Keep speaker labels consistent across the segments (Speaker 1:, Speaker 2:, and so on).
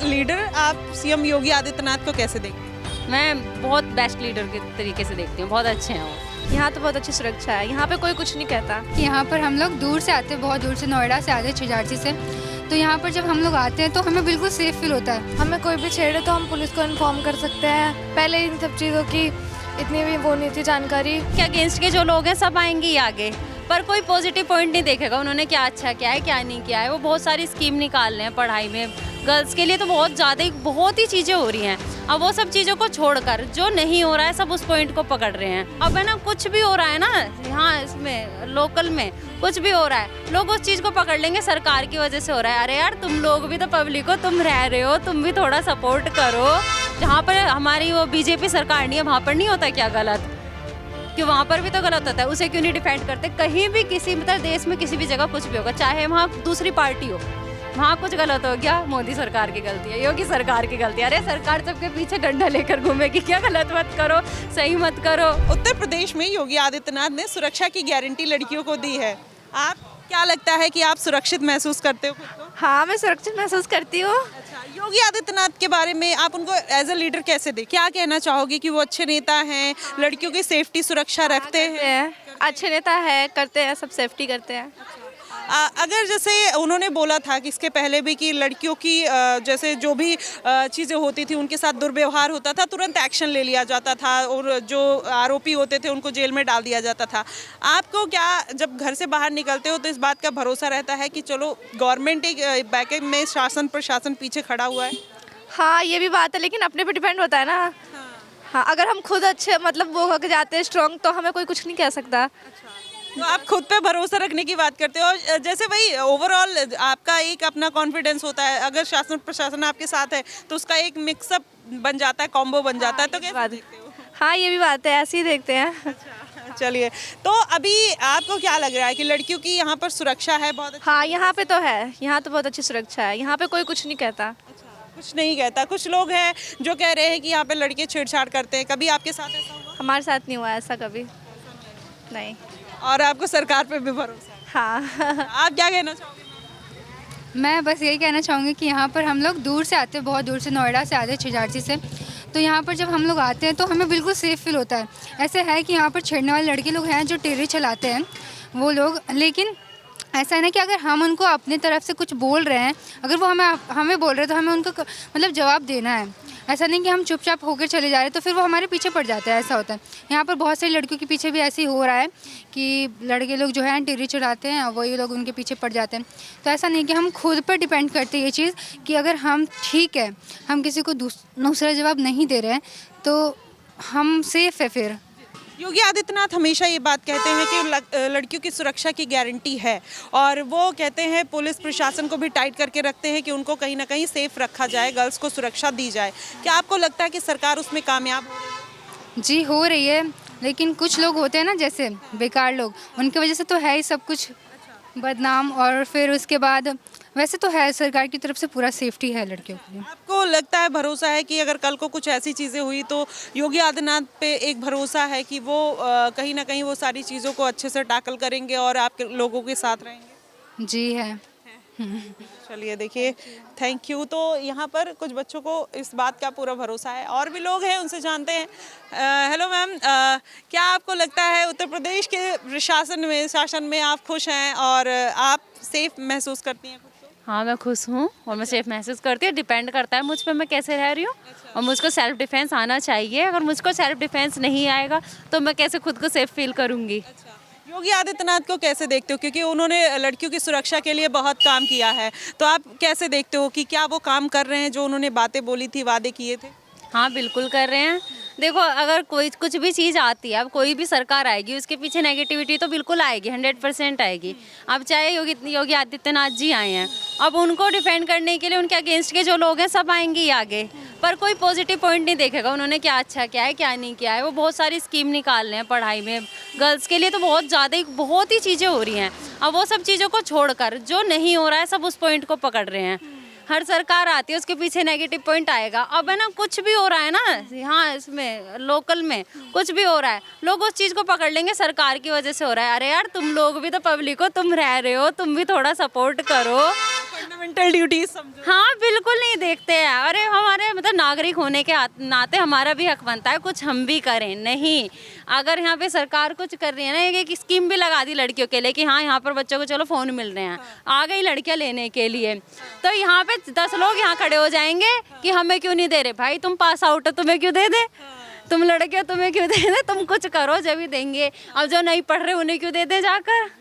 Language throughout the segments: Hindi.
Speaker 1: लीडर आप सीएम योगी आदित्यनाथ को कैसे देखते हैं?
Speaker 2: मैं बहुत बेस्ट लीडर के तरीके से देखती हूँ, बहुत अच्छे हैं वो।
Speaker 3: यहाँ तो बहुत अच्छी सुरक्षा है, यहाँ पे कोई कुछ नहीं कहता।
Speaker 4: यहाँ पर हम लोग दूर से आते हैं, बहुत दूर से, नोएडा से आते हैं, छिजारसी से। तो यहाँ पर जब हम लोग आते हैं तो हमें बिल्कुल सेफ फील होता है।
Speaker 3: हमें कोई भी छेड़े तो हम पुलिस को इन्फॉर्म कर सकते हैं। पहले इन सब चीज़ों की इतनी भी वो नहीं थी जानकारी।
Speaker 2: के अगेंस्ट के जो लोग हैं सब आएंगे ही आगे, पर कोई पॉजिटिव पॉइंट नहीं देखेगा उन्होंने क्या अच्छा किया है क्या नहीं किया है। वो बहुत सारी स्कीम निकाल रहे हैं पढ़ाई में, गर्ल्स के लिए तो बहुत ज़्यादा बहुत ही चीज़ें हो रही हैं। अब वो सब चीज़ों को छोड़कर जो नहीं हो रहा है सब उस पॉइंट को पकड़ रहे हैं। अब है ना, कुछ भी हो रहा है ना यहाँ इसमें लोकल में कुछ भी हो रहा है, लोग उस चीज़ को पकड़ लेंगे सरकार की वजह से हो रहा है। अरे यार, तुम लोग भी तो पब्लिक हो, तुम रह रहे हो, तुम भी थोड़ा सपोर्ट करो। जहाँ पर हमारी वो बीजेपी सरकार नहीं है वहाँ पर नहीं होता क्या गलत, कि वहाँ पर भी तो गलत होता है, उसे क्यों नहीं डिफेंड करते? कहीं भी किसी मतलब देश में किसी भी जगह कुछ भी होगा, चाहे वहाँ दूसरी पार्टी हो, वहाँ कुछ गलत हो गया, मोदी सरकार की गलती है, योगी सरकार की गलती है। अरे सरकार सबके पीछे डंडा लेकर घूमेगी क्या? गलत मत करो, सही मत करो।
Speaker 1: उत्तर प्रदेश में योगी आदित्यनाथ ने सुरक्षा की गारंटी लड़कियों को दी है। आप क्या लगता है कि आप सुरक्षित महसूस करते हो खुद को?
Speaker 3: हाँ, मैं सुरक्षित महसूस करती हूँ।
Speaker 1: अच्छा, योगी आदित्यनाथ के बारे में आप उनको एज अ लीडर कैसे देखें? क्या कहना चाहोगे कि वो अच्छे नेता हैं, लड़कियों की सेफ्टी सुरक्षा रखते हैं?
Speaker 3: अच्छे नेता है, करते हैं, सब सेफ्टी करते हैं।
Speaker 1: अगर जैसे उन्होंने बोला था कि इसके पहले भी कि लड़कियों की जैसे जो भी चीज़ें होती थी उनके साथ दुर्व्यवहार होता था, तुरंत एक्शन ले लिया जाता था और जो आरोपी होते थे उनको जेल में डाल दिया जाता था। आपको क्या जब घर से बाहर निकलते हो तो इस बात का भरोसा रहता है कि चलो गवर्नमेंट एक बैकअप में शासन प्रशासन पीछे खड़ा हुआ है?
Speaker 3: हाँ, ये भी बात है, लेकिन अपने पे डिपेंड होता है ना। हाँ, अगर हम खुद अच्छे मतलब वो होकर जाते हैं स्ट्रॉन्ग, तो हमें कोई कुछ नहीं कह सकता।
Speaker 1: तो आप खुद पे भरोसा रखने की बात करते हो, और जैसे भाई ओवरऑल आपका एक अपना कॉन्फिडेंस होता है, अगर शासन प्रशासन आपके साथ है तो उसका एक मिक्सअप बन जाता है, कॉम्बो बन जाता है, तो कैसे देखते हो?
Speaker 3: हाँ, ये भी बात है, ऐसे ही देखते हैं।
Speaker 1: चलिए, तो अभी आपको क्या लग रहा है कि लड़कियों की यहाँ पर सुरक्षा है बहुत अच्छी?
Speaker 3: हाँ, यहाँ पे तो है, यहाँ तो बहुत अच्छी सुरक्षा है, यहाँ पे कोई कुछ नहीं कहता।
Speaker 1: कुछ नहीं कहता। कुछ लोग हैं जो कह रहे हैं कि यहाँ पे लड़के छेड़छाड़ करते हैं, कभी आपके साथ ऐसा हुआ?
Speaker 3: हमारे साथ नहीं हुआ ऐसा कभी, नहीं।
Speaker 1: और आपको सरकार पे भी भरोसा है?
Speaker 3: हाँ।
Speaker 1: आप क्या कहना चाहोगे?
Speaker 4: मैं बस यही कहना चाहूँगी कि यहाँ पर हम लोग दूर से आते हैं, बहुत दूर से, नोएडा से आते हैं, छिजारसी से। तो यहाँ पर जब हम लोग आते हैं तो हमें बिल्कुल सेफ़ फील होता है। ऐसे है कि यहाँ पर छेड़ने वाले लड़के लोग हैं जो टेरे चलाते हैं वो लोग, लेकिन ऐसा है ना कि अगर हम उनको अपनी तरफ से कुछ बोल रहे हैं, अगर वो हमें बोल रहे हैं तो हमें उनको मतलब जवाब देना है। ऐसा नहीं कि हम चुपचाप होकर चले जा रहे हैं तो फिर वो हमारे पीछे पड़ जाता है, ऐसा होता है। यहाँ पर बहुत सारी लड़कियों के पीछे भी ऐसे ही हो रहा है कि लड़के लोग जो है टेरी चढ़ाते हैं और वही लोग उनके पीछे पड़ जाते हैं। तो ऐसा नहीं कि हम खुद पर डिपेंड करते हैं ये चीज़ कि अगर हम ठीक है, हम किसी को दूसरा जवाब नहीं दे रहे हैं तो हम सेफ़ है। फिर
Speaker 1: योगी आदित्यनाथ हमेशा ये बात कहते हैं कि लड़कियों की सुरक्षा की गारंटी है, और वो कहते हैं पुलिस प्रशासन को भी टाइट करके रखते हैं कि उनको कहीं ना कहीं सेफ रखा जाए, गर्ल्स को सुरक्षा दी जाए। क्या आपको लगता है कि सरकार उसमें कामयाब हो रही है?
Speaker 4: जी हो रही है, लेकिन कुछ लोग होते हैं ना जैसे बेकार लोग, उनकी वजह से तो है ही सब कुछ बदनाम। और फिर उसके बाद वैसे तो है सरकार की तरफ से पूरा सेफ्टी है लड़कियों के लिए।
Speaker 1: आपको लगता है, भरोसा है कि अगर कल को कुछ ऐसी चीज़ें हुई तो योगी आदित्यनाथ पे एक भरोसा है कि वो कहीं ना कहीं वो सारी चीज़ों को अच्छे से टैकल करेंगे और आपके लोगों के साथ रहेंगे?
Speaker 4: जी है।
Speaker 1: चलिए, देखिए, थैंक यू। तो यहाँ पर कुछ बच्चों को इस बात का पूरा भरोसा है, और भी लोग हैं उनसे जानते हैं। हेलो मैम, क्या आपको लगता है उत्तर प्रदेश के शासन में आप खुश हैं और आप सेफ महसूस करती हैं खुद को?
Speaker 2: हाँ, मैं खुश हूँ और मैं सेफ महसूस करती हूँ। डिपेंड करता है मुझ पर मैं कैसे रह रही हूँ। और मुझको सेल्फ डिफेंस आना चाहिए। अगर मुझको सेल्फ डिफेंस नहीं आएगा तो मैं कैसे खुद को सेफ फील करूँगी।
Speaker 1: योगी आदित्यनाथ को कैसे देखते हो, क्योंकि उन्होंने लड़कियों की सुरक्षा के लिए बहुत काम किया है, तो आप कैसे देखते हो कि क्या वो काम कर रहे हैं जो उन्होंने बातें बोली थी, वादे किए थे?
Speaker 2: हाँ, बिल्कुल कर रहे हैं। देखो, अगर कोई कुछ भी चीज़ आती है, अब कोई भी सरकार आएगी उसके पीछे नेगेटिविटी तो बिल्कुल आएगी, 100% आएगी। अब चाहे योगी आदित्यनाथ जी आए हैं, अब उनको डिफेंड करने के लिए उनके अगेंस्ट के जो लोग हैं सब आएंगे ही आगे, पर कोई पॉजिटिव पॉइंट नहीं देखेगा उन्होंने क्या अच्छा किया है क्या नहीं किया है। वो बहुत सारी स्कीम निकाल रहे हैं पढ़ाई में, गर्ल्स के लिए तो बहुत ज़्यादा बहुत ही चीज़ें हो रही हैं। अब वो सब चीज़ों को छोड़कर जो नहीं हो रहा है सब उस पॉइंट को पकड़ रहे हैं। हर सरकार आती है उसके पीछे नेगेटिव पॉइंट आएगा। अब है ना, कुछ भी हो रहा है ना यहाँ इसमें लोकल में कुछ भी हो रहा है, लोग उस चीज़ को पकड़ लेंगे सरकार की वजह से हो रहा है। अरे यार, तुम लोग भी तो पब्लिक हो, तुम रह रहे हो, तुम भी थोड़ा सपोर्ट करो,
Speaker 1: फंडामेंटल ड्यूटीज समझो।
Speaker 2: हाँ, बिल्कुल नहीं देखते हैं नागरिक होने के नाते हमारा भी हक बनता है कुछ हम भी करें। नहीं, अगर यहाँ पे सरकार कुछ कर रही है ना, एक स्कीम भी लगा दी लड़कियों के लिए कि हाँ यहाँ पर बच्चों को चलो फ़ोन मिल रहे हैं, आ गई लड़कियाँ लेने के लिए, तो यहाँ पे 10 लोग यहाँ खड़े हो जाएंगे कि हमें क्यों नहीं दे रहे। भाई तुम पास आउट हो, तुम्हें क्यों दे दे, तुम लड़के हो, तुम्हें क्यों दे दे, तुम कुछ करो जब भी देंगे। अब जो नहीं पढ़ रहे उन्हें क्यों दे दे जाकर।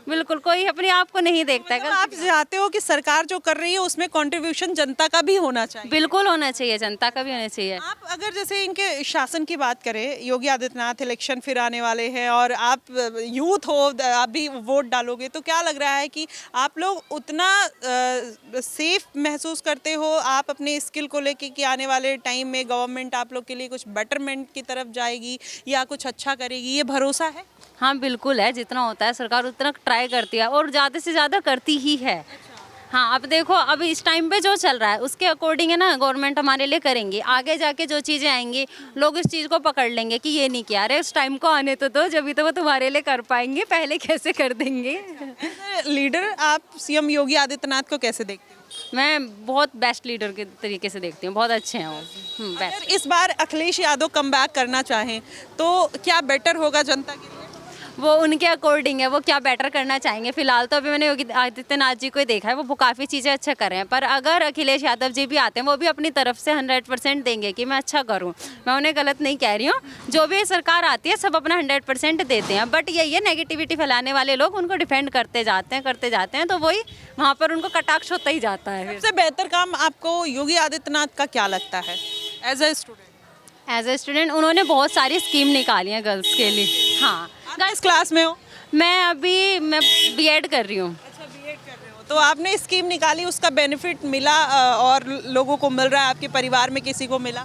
Speaker 2: बिल्कुल, कोई अपने आप को नहीं देखता है।
Speaker 1: आप चाहते हो कि सरकार जो कर रही है उसमें कंट्रीब्यूशन जनता का भी होना चाहिए।
Speaker 2: बिल्कुल होना चाहिए, जनता का भी होना चाहिए।
Speaker 1: आप अगर जैसे इनके शासन की बात करें, योगी आदित्यनाथ इलेक्शन फिर आने वाले हैं और आप यूथ हो, आप भी वोट डालोगे, तो क्या लग रहा है कि आप लोग उतना सेफ महसूस करते हो आप अपने स्किल को लेके कि आने वाले टाइम में गवर्नमेंट आप लोग के लिए कुछ बेटरमेंट की तरफ जाएगी या कुछ अच्छा करेगी, ये भरोसा है?
Speaker 2: हाँ बिल्कुल है, जितना होता है सरकार उतना ट्राई करती है और ज़्यादा से ज़्यादा करती ही है। हाँ, अब देखो, अब इस टाइम पे जो चल रहा है उसके अकॉर्डिंग है ना, गवर्नमेंट हमारे लिए करेंगी। आगे जाके जो चीज़ें आएंगी लोग इस चीज़ को पकड़ लेंगे कि ये नहीं किया, अरे उस टाइम को आने तो दो, जब भी तो वो तुम्हारे लिए कर पाएंगे, पहले कैसे कर देंगे।
Speaker 1: लीडर आप सीएम योगी आदित्यनाथ को कैसे देखते हो?
Speaker 2: मैं बहुत बेस्ट लीडर के तरीके से देखती हूँ, बहुत अच्छे हैं वो, बेस्ट।
Speaker 1: अगर इस बार अखिलेश यादव कम बैक करना चाहें तो क्या बेटर होगा जनता के लिए?
Speaker 2: वो उनके अकॉर्डिंग है, वो क्या बेटर करना चाहेंगे। फिलहाल तो अभी मैंने योगी आदित्यनाथ जी को ही देखा है, वो काफ़ी चीज़ें अच्छा कर रहे हैं, पर अगर अखिलेश यादव जी भी आते हैं वो भी अपनी तरफ से 100% देंगे कि मैं अच्छा करूं। मैं उन्हें गलत नहीं कह रही हूँ, जो भी सरकार आती है सब अपना 100% देते हैं, बट यही है नेगेटिविटी फैलाने वाले लोग उनको डिफेंड करते जाते हैं, तो वही वहाँ पर उनको कटाक्ष होता ही जाता है।
Speaker 1: सबसे बेहतर काम आपको योगी आदित्यनाथ का क्या लगता है as a student?
Speaker 2: As a student उन्होंने बहुत सारी स्कीम निकाली हैं गर्ल्स के लिए। हाँ,
Speaker 1: किस क्लास में हो?
Speaker 2: मैं बीएड कर रही हूँ।
Speaker 1: अच्छा, बीएड कर रहे हो, तो आपने स्कीम निकाली, उसका बेनिफिट मिला और लोगों को मिल रहा है, आपके परिवार में किसी को मिला?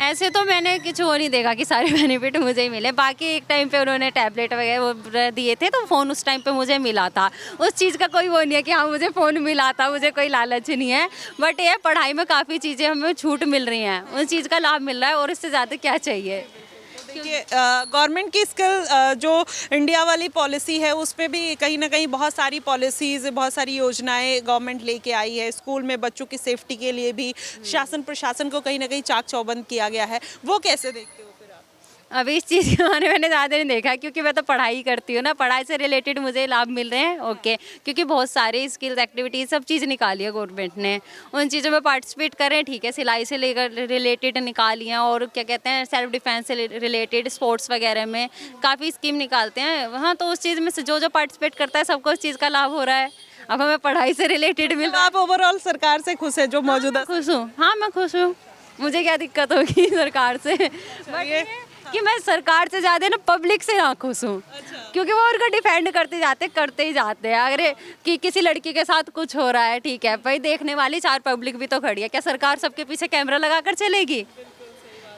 Speaker 2: ऐसे तो मैंने कुछ वो नहीं देखा कि सारे बेनिफिट मुझे ही मिले। बाकी एक टाइम पे उन्होंने टैबलेट वगैरह वो दिए थे तो फ़ोन उस टाइम पे मुझे मिला था। उस चीज़ का कोई वो नहीं है कि हाँ मुझे फ़ोन मिला था, मुझे कोई लालच नहीं है, बट ये पढ़ाई में काफ़ी चीज़ें हमें छूट मिल रही हैं, उस चीज़ का लाभ मिल रहा है और इससे ज़्यादा क्या चाहिए।
Speaker 1: देखिए, गवर्नमेंट की स्किल जो इंडिया वाली पॉलिसी है उस पे भी कहीं ना कहीं बहुत सारी पॉलिसीज़, बहुत सारी योजनाएं गवर्नमेंट लेके आई है। स्कूल में बच्चों की सेफ्टी के लिए भी शासन प्रशासन को कहीं ना कहीं चाक चौबंद किया गया है, वो कैसे देखते हो फिर आप?
Speaker 2: अभी इस चीज़ के बारे में मैंने ज़्यादा नहीं देखा क्योंकि मैं तो पढ़ाई करती हूँ ना, पढ़ाई से रिलेटेड मुझे लाभ मिल रहे हैं। ओके, क्योंकि बहुत सारे स्किल्स एक्टिविटीज़ सब चीज़ निकाली है गवर्नमेंट ने, उन चीज़ों में पार्टिसिपेट करें, ठीक है, सिलाई से लेकर रिलेटेड निकाली हैं और क्या कहते हैं सेल्फ डिफेंस से रिलेटेड स्पोर्ट्स वगैरह में काफ़ी स्कीम निकालते हैं। हाँ, तो उस चीज़ में से जो पार्टिसिपेट करता है सबको उस चीज़ का लाभ हो रहा है। अब हमें पढ़ाई से रिलेटेड मिल रहा है।
Speaker 1: आप ओवरऑल सरकार से खुश है जो मौजूदा?
Speaker 2: खुश हूँ, हाँ मैं खुश हूँ, मुझे क्या दिक्कत होगी सरकार से, बट ये कि मैं सरकार से ज़्यादा ना पब्लिक से ना खुश हूँ। क्योंकि वो उनको डिफेंड करते ही जाते हैं। अगर कि किसी लड़की के साथ कुछ हो रहा है, ठीक है भाई, देखने वाली 4 पब्लिक भी तो खड़ी है, क्या सरकार सबके पीछे कैमरा लगा कर चलेगी?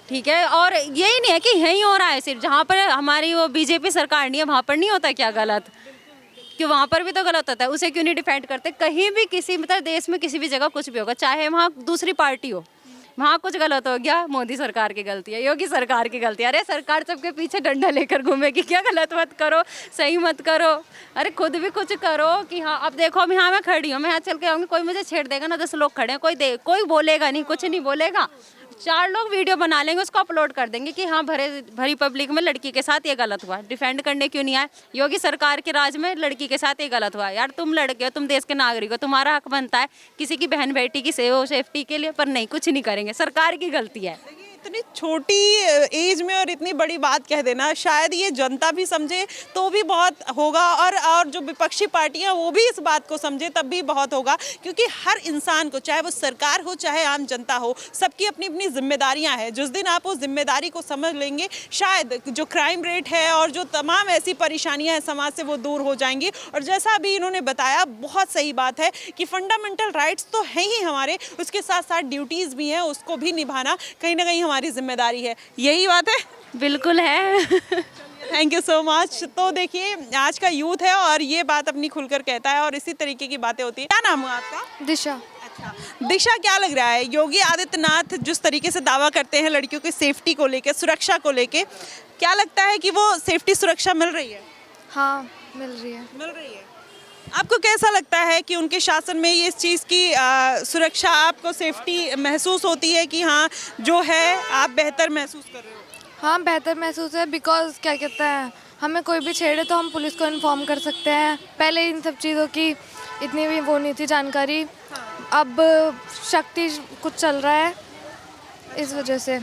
Speaker 2: ठीक है, और यही नहीं है कि यहीं हो रहा है, सिर्फ जहाँ पर हमारी वो बीजेपी सरकार नहीं है वहाँ पर नहीं होता क्या गलत, कि वहाँ पर भी तो गलत होता है, उसे क्यों नहीं डिफेंड करते? कहीं भी किसी मतलब देश में किसी भी जगह कुछ भी होगा, चाहे वहाँ दूसरी पार्टी हो, वहाँ कुछ गलत हो गया, मोदी सरकार की गलती है, योगी सरकार की गलती है। अरे सरकार सबके पीछे डंडा लेकर घूमेगी क्या? गलत मत करो, सही मत करो, अरे खुद भी कुछ करो कि हाँ अब देखो अब यहाँ मैं खड़ी हूँ, मैं यहाँ चल के आऊँगी, कोई मुझे छेड़ देगा ना, 10 लोग खड़े हैं, कोई बोलेगा नहीं, कुछ नहीं बोलेगा, 4 लोग वीडियो बना लेंगे, उसको अपलोड कर देंगे कि हाँ भरी पब्लिक में लड़की के साथ ये गलत हुआ, डिफेंड करने क्यों नहीं आए? योगी सरकार के राज में लड़की के साथ ये गलत हुआ। यार तुम लड़के हो, तुम देश के नागरिक हो, तुम्हारा हक बनता है किसी की बहन बेटी की सेफ्टी के लिए, पर नहीं, कुछ नहीं करेंगे, सरकार की गलती है।
Speaker 1: इतनी छोटी एज में और इतनी बड़ी बात कह देना, शायद ये जनता भी समझे तो भी बहुत होगा, और जो विपक्षी पार्टियां वो भी इस बात को समझे तब भी बहुत होगा, क्योंकि हर इंसान को, चाहे वो सरकार हो चाहे आम जनता हो, सबकी अपनी अपनी जिम्मेदारियां हैं। जिस दिन आप उस जिम्मेदारी को समझ लेंगे, शायद जो क्राइम रेट है और जो तमाम ऐसी परेशानियां हैं समाज से, वो दूर हो जाएंगी। और जैसा अभी इन्होंने बताया, बहुत सही बात है कि फंडामेंटल राइट्स तो हैं ही हमारे, उसके साथ साथ ड्यूटीज़ भी हैं, उसको भी निभाना कहीं ना कहीं हमारी जिम्मेदारी है। यही बात है?
Speaker 2: बिल्कुल है।
Speaker 1: Thank you so much. तो देखिए, आज का यूथ है और ये बात अपनी खुलकर कहता है और इसी तरीके की बातें होती है। क्या नाम है आपका?
Speaker 3: दिशा।
Speaker 1: अच्छा दिशा, क्या लग रहा है योगी आदित्यनाथ जिस तरीके से दावा करते हैं लड़कियों की सेफ्टी को लेके, सुरक्षा को लेके, क्या लगता है कि वो सेफ्टी सुरक्षा मिल रही है?
Speaker 3: हाँ मिल रही है।
Speaker 1: मिल रही है। आपको कैसा लगता है कि उनके शासन में ये इस चीज़ की सुरक्षा, आपको सेफ्टी महसूस होती है कि हाँ जो है आप बेहतर महसूस कर रहे हो?
Speaker 5: हाँ बेहतर महसूस है, बिकॉज क्या कहते हैं, हमें कोई भी छेड़े तो हम पुलिस को इन्फॉर्म कर सकते हैं। पहले इन सब चीज़ों की इतनी भी वो नहीं थी जानकारी, अब शक्ति कुछ चल रहा है इस वजह से।